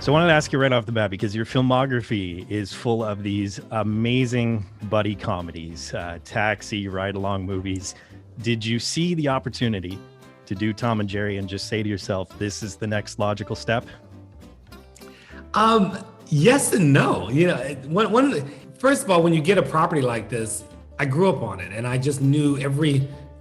So I wanted to ask you right off the bat, because your filmography is full of these amazing buddy comedies, taxi, ride-along movies. Did you see the opportunity to do Tom and Jerry and just say to yourself, this is the next logical step? Yes and no. First of all, when you get a property like this, I grew up on it, and I just knew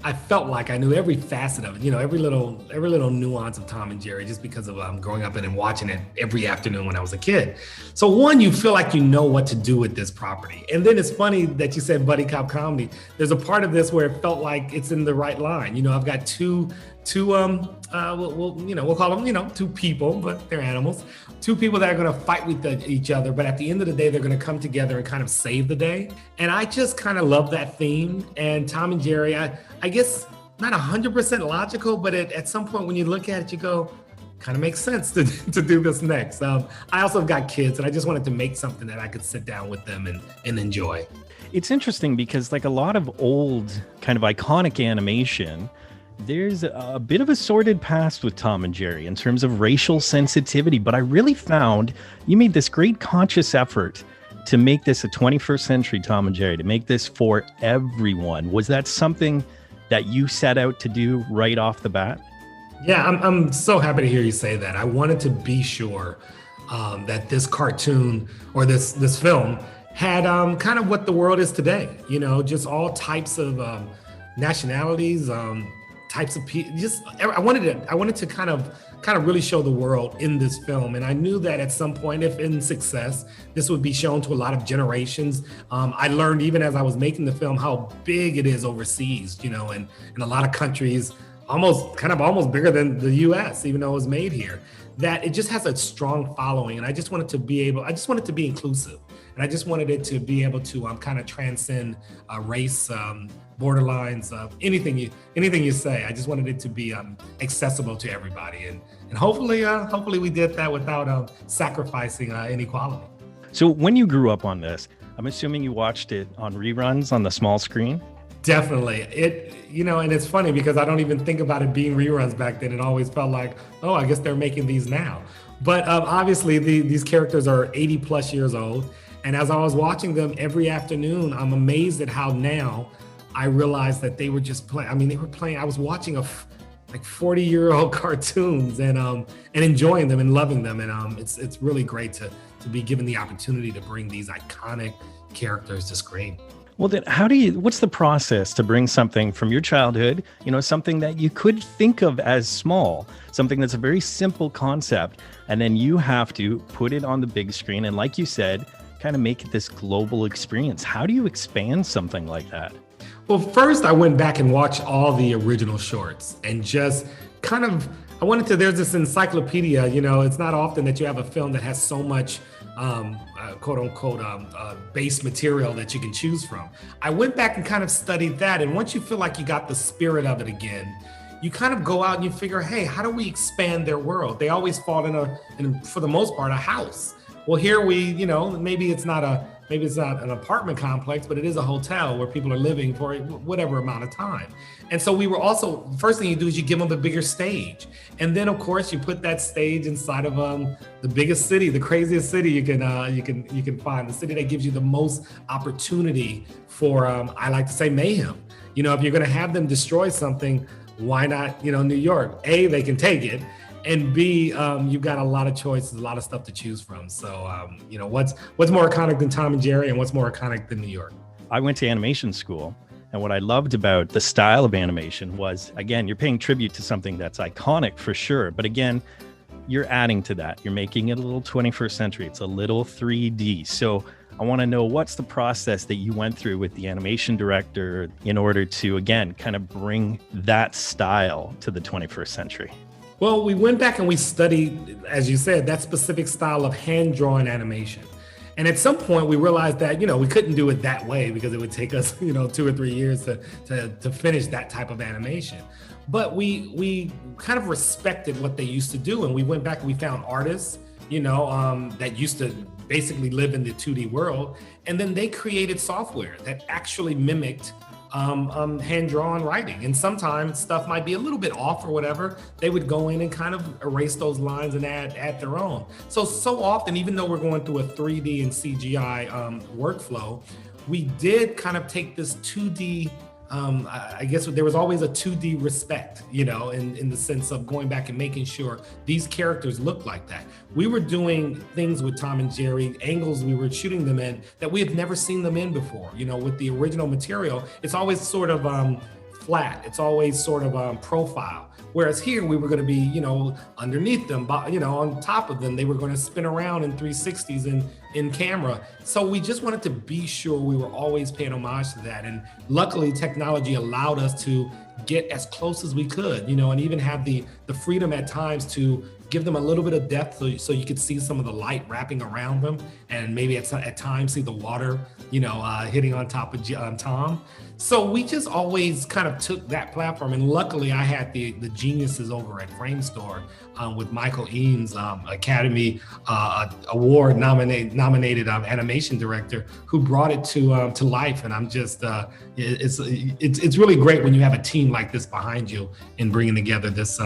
I felt like I knew every facet of it, every little nuance of Tom and Jerry, just because of growing up and watching it every afternoon when I was a kid. So one, you feel like you know what to do with this property. And then it's funny that you said buddy cop comedy. There's a part of this where it felt like it's in the right line. I've got two we'll call them, two people, but they're animals. Two people that are going to fight with each other, but at the end of the day, they're going to come together and kind of save the day. And I just kind of love that theme. And Tom and Jerry, I guess not 100% logical, but at some point when you look at it, you go, kind of makes sense to do this next. I also have got kids, and I just wanted to make something that I could sit down with them and enjoy. It's interesting because, like a lot of old kind of iconic animation, there's a bit of a sordid past with Tom and Jerry in terms of racial sensitivity, but I really found you made this great conscious effort to make this a 21st century Tom and Jerry, to make this for everyone. Was that something that you set out to do right off the bat? Yeah, I'm so happy to hear you say that. I wanted to be sure that this cartoon or this film had kind of what the world is today, just all types of nationalities, types of people. I wanted to kind of really show the world in this film. And I knew that at some point, if in success, this would be shown to a lot of generations. I learned even as I was making the film how big it is overseas, and in a lot of countries, almost bigger than the US, even though it was made here, that it just has a strong following. And I just wanted it to be inclusive. And I just wanted it to be able to kind of transcend race, borderlines, anything you say. I just wanted it to be accessible to everybody, and hopefully we did that without sacrificing inequality. So when you grew up on this, I'm assuming you watched it on reruns on the small screen? Definitely. And it's funny because I don't even think about it being reruns back then. It always felt like, oh, I guess they're making these now. But obviously these characters are 80 plus years old. And as I was watching them every afternoon, I'm amazed at how now I realized that they were just playing. They were playing. I was watching 40-year-old cartoons and enjoying them and loving them. And it's really great to be given the opportunity to bring these iconic characters to screen. Well, then what's the process to bring something from your childhood, something that you could think of as small, something that's a very simple concept, and then you have to put it on the big screen and, like you said, kind of make it this global experience? How do you expand something like that? Well, first I went back and watched all the original shorts and just there's this encyclopedia, it's not often that you have a film that has so much quote unquote base material that you can choose from. I went back and kind of studied that. And once you feel like you got the spirit of it again, you kind of go out and you figure, hey, how do we expand their world? They always fall in for the most part, a house. Well, here maybe it's not an apartment complex, but it is a hotel where people are living for whatever amount of time. And so we were also, first thing you do is you give them the bigger stage. And then of course you put that stage inside of the biggest city, the craziest city you can find, the city that gives you the most opportunity for, I like to say, mayhem. If you're gonna have them destroy something, why not, New York? A, they can take it. And B, you've got a lot of choices, a lot of stuff to choose from. So, what's more iconic than Tom and Jerry, and what's more iconic than New York? I went to animation school, and what I loved about the style of animation was, again, you're paying tribute to something that's iconic for sure. But again, you're adding to that. You're making it a little 21st century. It's a little 3D. So I want to know, what's the process that you went through with the animation director in order to, again, kind of bring that style to the 21st century? Well, we went back and we studied, as you said, that specific style of hand-drawn animation. And at some point we realized that, we couldn't do it that way because it would take us, 2 or 3 years to finish that type of animation. But we kind of respected what they used to do. And we went back and we found artists, that used to basically live in the 2D world. And then they created software that actually mimicked hand-drawn writing. And sometimes stuff might be a little bit off or whatever. They would go in and kind of erase those lines and add their own. So often, even though we're going through a 3D and CGI workflow, we did kind of take this 2D, I guess there was always a 2D respect, in the sense of going back and making sure these characters look like that. We were doing things with Tom and Jerry, angles we were shooting them in that we had never seen them in before. With the original material, it's always sort of flat. It's always sort of profile. Whereas here we were going to be, underneath them, on top of them. They were going to spin around in 360s in camera. So we just wanted to be sure we were always paying homage to that. And luckily, technology allowed us to get as close as we could, and even have the freedom at times to give them a little bit of depth so you could see some of the light wrapping around them, and maybe at times see the water, hitting on top of Tom. So we just always kind of took that platform, and luckily I had the geniuses over at Framestore with Michael Eames, Academy Award nominated animation director, who brought it to life. And I'm just it's really great when you have a team like this behind you in bringing together this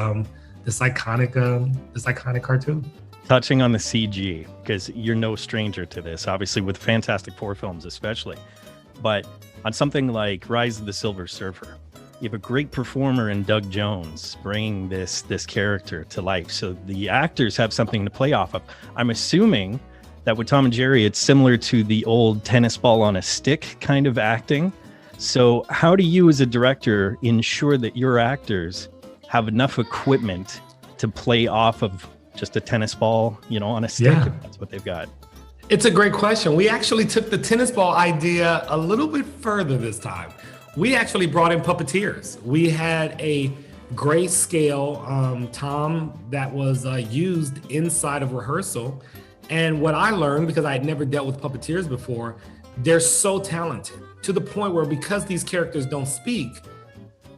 iconic cartoon. Touching on the CG, because you're no stranger to this, obviously with Fantastic Four films especially, but on something like Rise of the Silver Surfer, you have a great performer in Doug Jones bringing this character to life. So the actors have something to play off of. I'm assuming that with Tom and Jerry, it's similar to the old tennis ball on a stick kind of acting. So how do you as a director ensure that your actors have enough equipment to play off of just a tennis ball, on a stick? If that's what they've got. It's a great question. We actually took the tennis ball idea a little bit further this time. We actually brought in puppeteers. We had a grayscale Tom that was used inside of rehearsal. And what I learned, because I had never dealt with puppeteers before, they're so talented to the point where, because these characters don't speak,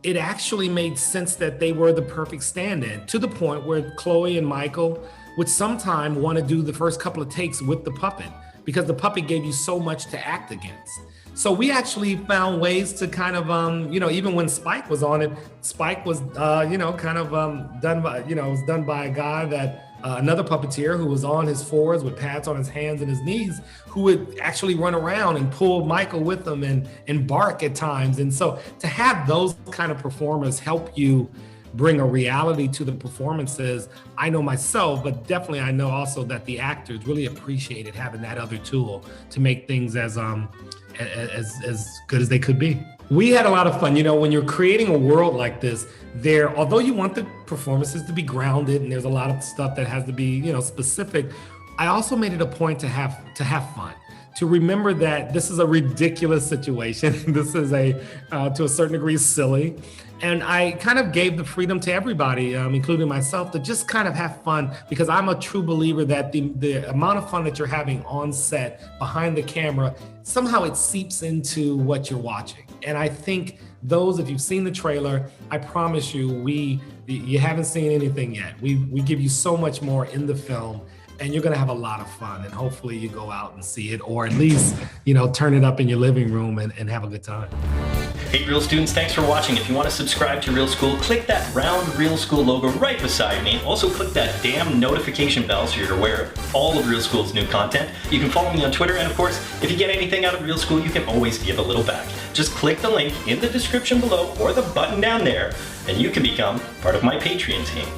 it actually made sense that they were the perfect stand-in, to the point where Chloe and Michael would sometime want to do the first couple of takes with the puppet, because the puppet gave you so much to act against. So we actually found ways to kind of, even when Spike was on it, Spike was, done by a guy that, another puppeteer who was on his fours with pads on his hands and his knees, who would actually run around and pull Michael with them and bark at times. And so to have those kind of performers help you bring a reality to the performances, I know myself, but definitely I know also that the actors really appreciated having that other tool to make things as good as they could be. We had a lot of fun. When you're creating a world like this, although you want the performances to be grounded and there's a lot of stuff that has to be, specific, I also made it a point to have fun. To remember that this is a ridiculous situation. This is to a certain degree, silly. And I kind of gave the freedom to everybody, including myself, to just kind of have fun, because I'm a true believer that the amount of fun that you're having on set, behind the camera, somehow it seeps into what you're watching. And I think if you've seen the trailer, I promise you, you haven't seen anything yet. We give you so much more in the film, and you're going to have a lot of fun, and hopefully you go out and see it, or at least, turn it up in your living room and have a good time. Hey Real students, thanks for watching. If you want to subscribe to Real School, click that round Real School logo right beside me. Also click that damn notification bell so you're aware of all of Real School's new content. You can follow me on Twitter, and of course, if you get anything out of Real School, you can always give a little back. Just click the link in the description below or the button down there, and you can become part of my Patreon team.